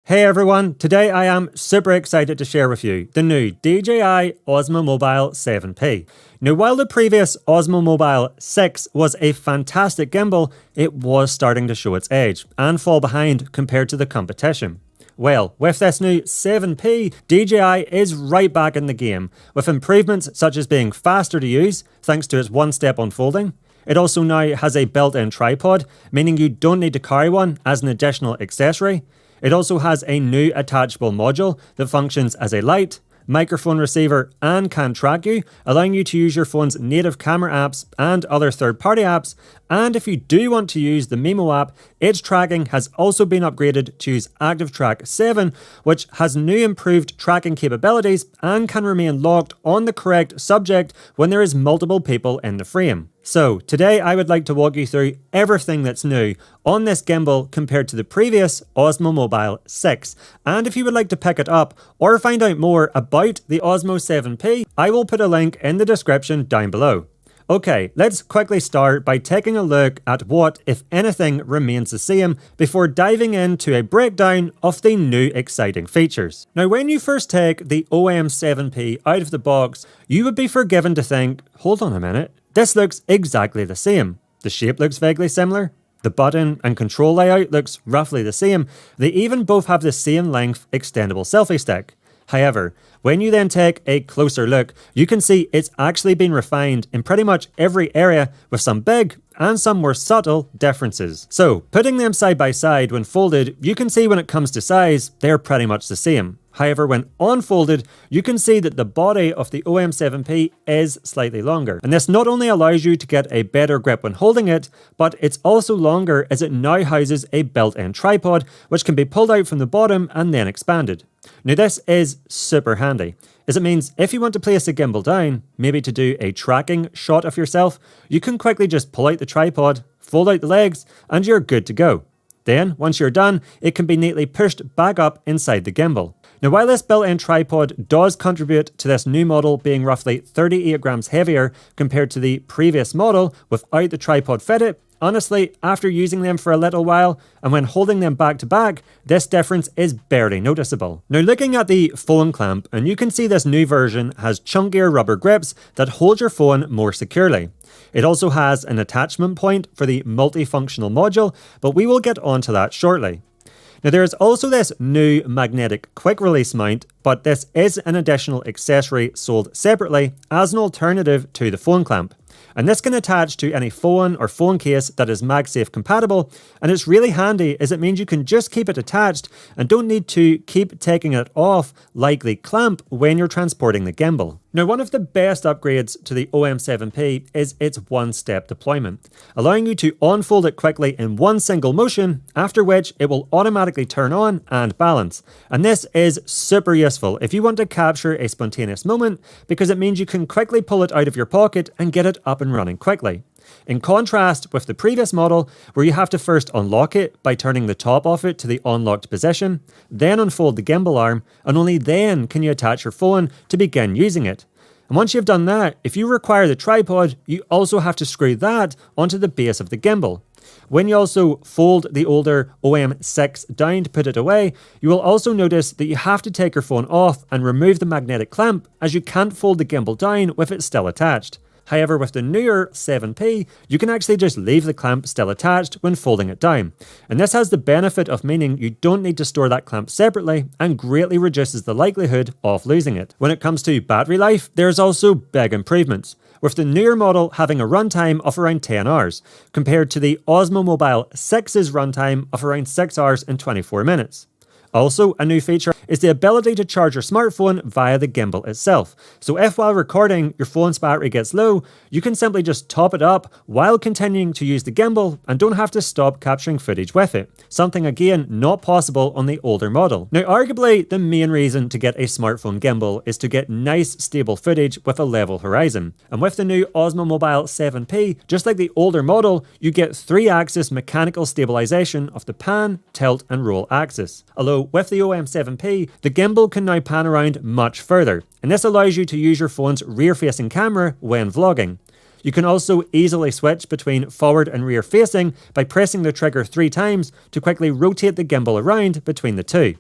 Hey everyone, today I am super excited to share with you the new DJI Osmo Mobile 7P. Now while the previous Osmo Mobile 6 was a fantastic gimbal, it was starting to show its age and fall behind compared to the competition. Well, with this new 7P, DJI is right back in the game, with improvements such as being faster to use thanks to its one-step unfolding. It also now has a built-in tripod, meaning you don't need to carry one as an additional accessory. It also has a new attachable module that functions as a light, microphone receiver and can track you, allowing you to use your phone's native camera apps and other third-party apps. And if you do want to use the Mimo app, its tracking has also been upgraded to use ActiveTrack 7, which has new improved tracking capabilities and can remain locked on the correct subject when there is multiple people in the frame. So today I would like to walk you through everything that's new on this gimbal compared to the previous Osmo Mobile 6. And if you would like to pick it up or find out more about the Osmo 7P, I will put a link in the description down below. Okay, let's quickly start by taking a look at what, if anything, remains the same before diving into a breakdown of the new exciting features. Now, when you first take the OM7P out of the box, you would be forgiven to think, hold on a minute, this looks exactly the same. The shape looks vaguely similar. The button and control layout looks roughly the same. They even both have the same length extendable selfie stick. However, when you then take a closer look, you can see it's actually been refined in pretty much every area with some big and some more subtle differences. So, putting them side by side when folded, you can see when it comes to size, they're pretty much the same. However, when unfolded, you can see that the body of the OM7P is slightly longer. And this not only allows you to get a better grip when holding it, but it's also longer as it now houses a built-in tripod, which can be pulled out from the bottom and then expanded. Now this is super handy, as it means if you want to place a gimbal down, maybe to do a tracking shot of yourself, you can quickly just pull out the tripod, fold out the legs, and you're good to go. Then, once you're done, it can be neatly pushed back up inside the gimbal. Now while this built-in tripod does contribute to this new model being roughly 38 grams heavier compared to the previous model without the tripod fitted, honestly, after using them for a little while and when holding them back to back, this difference is barely noticeable. Now looking at the phone clamp, and you can see this new version has chunkier rubber grips that hold your phone more securely. It also has an attachment point for the multifunctional module, but we will get onto that shortly. Now there is also this new magnetic quick release mount, but this is an additional accessory sold separately as an alternative to the phone clamp. And this can attach to any phone or phone case that is MagSafe compatible, and it's really handy as it means you can just keep it attached and don't need to keep taking it off like the clamp when you're transporting the gimbal. Now one of the best upgrades to the OM7P is its one-step deployment, allowing you to unfold it quickly in one single motion, after which it will automatically turn on and balance. And this is super useful if you want to capture a spontaneous moment, because it means you can quickly pull it out of your pocket and get it up and running quickly. In contrast with the previous model, where you have to first unlock it by turning the top of it to the unlocked position, then unfold the gimbal arm, and only then can you attach your phone to begin using it. And once you've done that, if you require the tripod, you also have to screw that onto the base of the gimbal. When you also fold the older OM6 down to put it away, you will also notice that you have to take your phone off and remove the magnetic clamp, as you can't fold the gimbal down with it still attached. However, with the newer 7P, you can actually just leave the clamp still attached when folding it down. And this has the benefit of meaning you don't need to store that clamp separately and greatly reduces the likelihood of losing it. When it comes to battery life, there's also big improvements, with the newer model having a runtime of around 10 hours, compared to the Osmo Mobile 6's runtime of around 6 hours and 24 minutes. Also, a new feature is the ability to charge your smartphone via the gimbal itself. So if while recording your phone's battery gets low, you can simply just top it up while continuing to use the gimbal and don't have to stop capturing footage with it. Something again not possible on the older model. Now arguably the main reason to get a smartphone gimbal is to get nice stable footage with a level horizon. And with the new Osmo Mobile 7P, just like the older model, you get 3-axis mechanical stabilization of the pan, tilt and roll axis. Although with the OM7P, the gimbal can now pan around much further, and this allows you to use your phone's rear-facing camera when vlogging. You can also easily switch between forward and rear facing by pressing the trigger 3 times to quickly rotate the gimbal around between the two.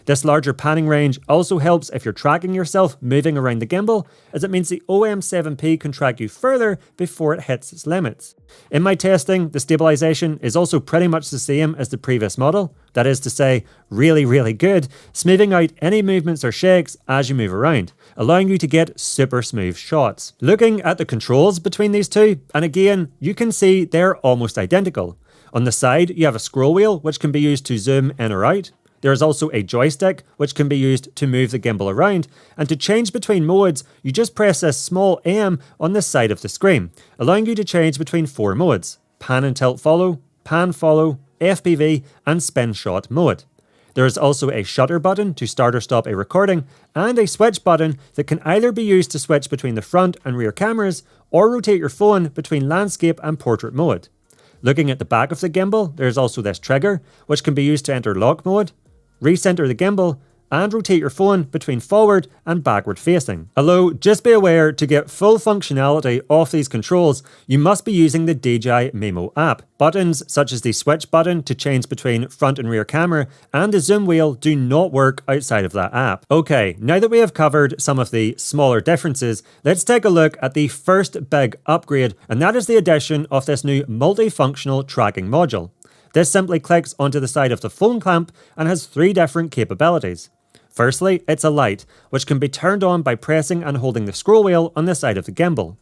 This larger panning range also helps if you're tracking yourself moving around the gimbal, as it means the OM7P can track you further before it hits its limits. In my testing, the stabilization is also pretty much the same as the previous model, that is to say, really good, smoothing out any movements or shakes as you move around, allowing you to get super smooth shots. Looking at the controls between these two, and again, you can see they're almost identical. On the side, you have a scroll wheel which can be used to zoom in or out. There is also a joystick which can be used to move the gimbal around, and to change between modes, you just press this small M on the side of the screen, allowing you to change between 4 modes: pan and tilt follow, pan follow, FPV, and spin shot mode. There is also a shutter button to start or stop a recording, and a switch button that can either be used to switch between the front and rear cameras, or rotate your phone between landscape and portrait mode. Looking at the back of the gimbal, there is also this trigger, which can be used to enter lock mode, recenter the gimbal, and rotate your phone between forward and backward facing. Although, just be aware, to get full functionality of these controls, you must be using the DJI Mimo app. Buttons such as the switch button to change between front and rear camera and the zoom wheel do not work outside of that app. Okay, now that we have covered some of the smaller differences, let's take a look at the first big upgrade, and that is the addition of this new multifunctional tracking module. This simply clicks onto the side of the phone clamp and has 3 different capabilities. Firstly, it's a light, which can be turned on by pressing and holding the scroll wheel on the side of the gimbal.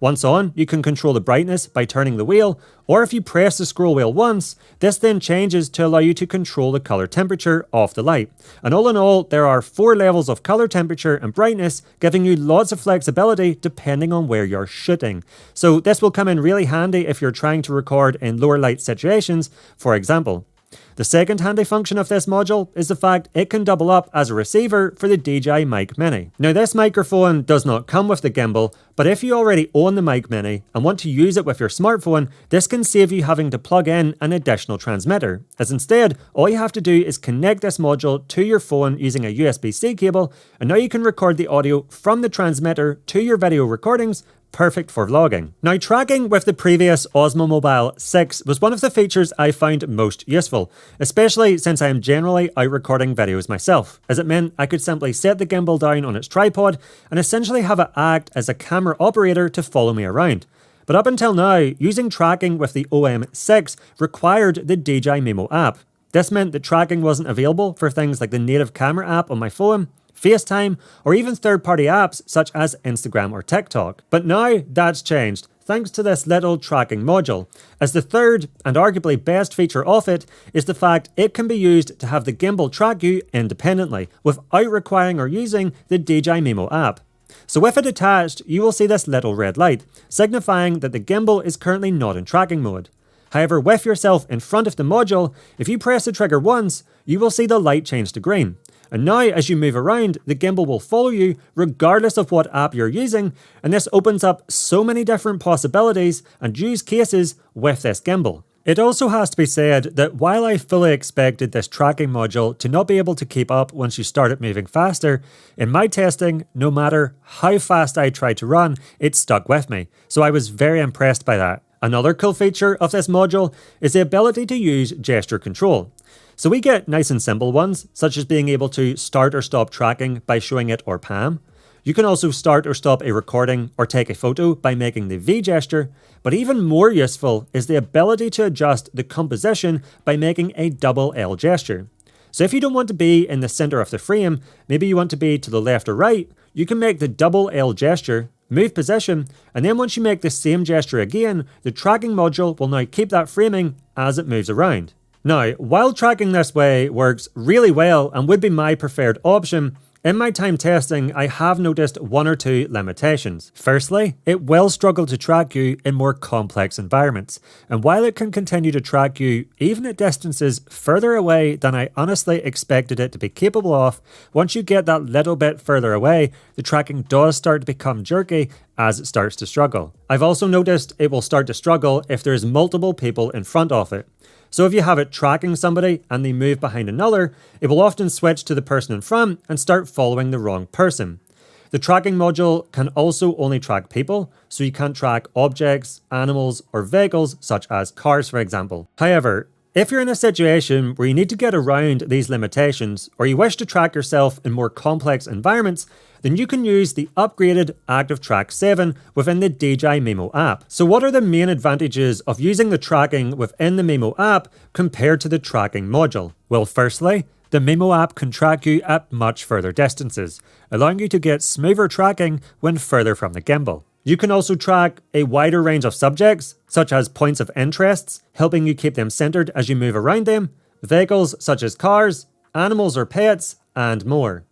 Once on, you can control the brightness by turning the wheel, or if you press the scroll wheel once, this then changes to allow you to control the color temperature of the light. And all in all, there are 4 levels of color temperature and brightness, giving you lots of flexibility depending on where you're shooting. So this will come in really handy if you're trying to record in lower light situations, for example. The second handy function of this module is the fact it can double up as a receiver for the DJI Mic Mini. Now, this microphone does not come with the gimbal, but if you already own the Mic Mini and want to use it with your smartphone, this can save you having to plug in an additional transmitter, as instead, all you have to do is connect this module to your phone using a USB-C cable, and now you can record the audio from the transmitter to your video recordings, perfect for vlogging. Now, tracking with the previous Osmo Mobile 6 was one of the features I found most useful, especially since I am generally out recording videos myself, as it meant I could simply set the gimbal down on its tripod and essentially have it act as a camera operator to follow me around. But up until now, using tracking with the OM6 required the DJI Mimo app. This meant that tracking wasn't available for things like the native camera app on my phone, FaceTime, or even third-party apps such as Instagram or TikTok. But now that's changed, thanks to this little tracking module, as the third and arguably best feature of it is the fact it can be used to have the gimbal track you independently, without requiring or using the DJI Mimo app. So with it attached, you will see this little red light, signifying that the gimbal is currently not in tracking mode. However, with yourself in front of the module, if you press the trigger once, you will see the light change to green. And now, as you move around, the gimbal will follow you regardless of what app you're using, and this opens up so many different possibilities and use cases with this gimbal. It also has to be said that while I fully expected this tracking module to not be able to keep up once you started moving faster, in my testing, no matter how fast I tried to run, it stuck with me, so I was very impressed by that. Another cool feature of this module is the ability to use gesture control. So we get nice and simple ones, such as being able to start or stop tracking by showing it or palm. You can also start or stop a recording or take a photo by making the V gesture, but even more useful is the ability to adjust the composition by making a double L gesture. So if you don't want to be in the center of the frame, maybe you want to be to the left or right, you can make the double L gesture, move position, and then once you make the same gesture again, the tracking module will now keep that framing as it moves around. Now, while tracking this way works really well and would be my preferred option, in my time testing, I have noticed 1 or 2 limitations. Firstly, it will struggle to track you in more complex environments, and while it can continue to track you even at distances further away than I honestly expected it to be capable of, once you get that little bit further away, the tracking does start to become jerky as it starts to struggle. I've also noticed it will start to struggle if there's multiple people in front of it. So if you have it tracking somebody and they move behind another, it will often switch to the person in front and start following the wrong person. The tracking module can also only track people, so you can't track objects, animals, or vehicles such as cars, for example. However, If you're in a situation where you need to get around these limitations, or you wish to track yourself in more complex environments, then you can use the upgraded Active Track 7 within the DJI Mimo app. So what are the main advantages of using the tracking within the Mimo app compared to the tracking module? Well, firstly, the Mimo app can track you at much further distances, allowing you to get smoother tracking when further from the gimbal. You can also track a wider range of subjects, such as points of interests, helping you keep them centered as you move around them, vehicles such as cars, animals or pets, and more.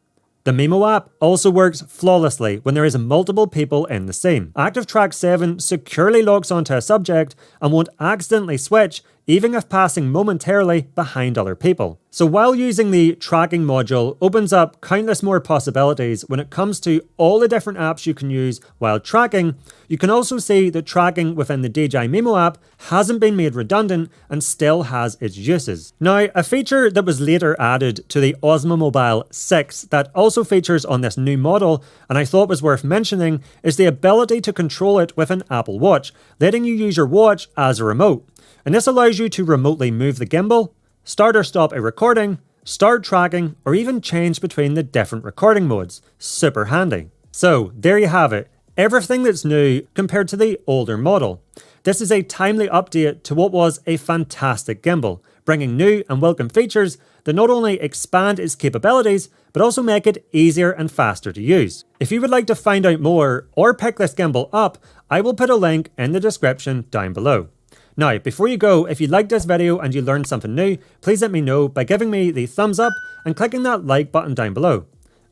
The Mimo app also works flawlessly when there is multiple people in the scene. Active Track 7 securely locks onto a subject and won't accidentally switch even if passing momentarily behind other people. So while using the tracking module opens up countless more possibilities when it comes to all the different apps you can use while tracking, you can also see that tracking within the DJI Mimo app hasn't been made redundant and still has its uses. Now, a feature that was later added to the Osmo Mobile 6 that also features on this new model, and I thought was worth mentioning, is the ability to control it with an Apple Watch, letting you use your watch as a remote. And this allows you to remotely move the gimbal, start or stop a recording, start tracking, or even change between the different recording modes. Super handy. So there you have it. Everything that's new compared to the older model. This is a timely update to what was a fantastic gimbal, bringing new and welcome features that not only expand its capabilities, but also make it easier and faster to use. If you would like to find out more or pick this gimbal up, I will put a link in the description down below. Now, before you go, if you liked this video and you learned something new, please let me know by giving me the thumbs up and clicking that like button down below.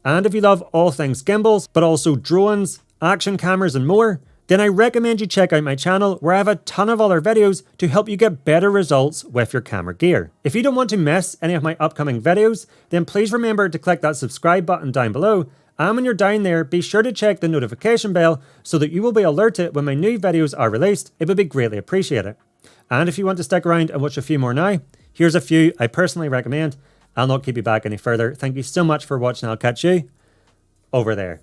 And if you love all things gimbals, but also drones, action cameras and more, then I recommend you check out my channel where I have a ton of other videos to help you get better results with your camera gear. If you don't want to miss any of my upcoming videos, then please remember to click that subscribe button down below. And when you're down there, be sure to check the notification bell so that you will be alerted when my new videos are released. It would be greatly appreciated. And if you want to stick around and watch a few more now, here's a few I personally recommend. I'll not keep you back any further. Thank you so much for watching. I'll catch you over there.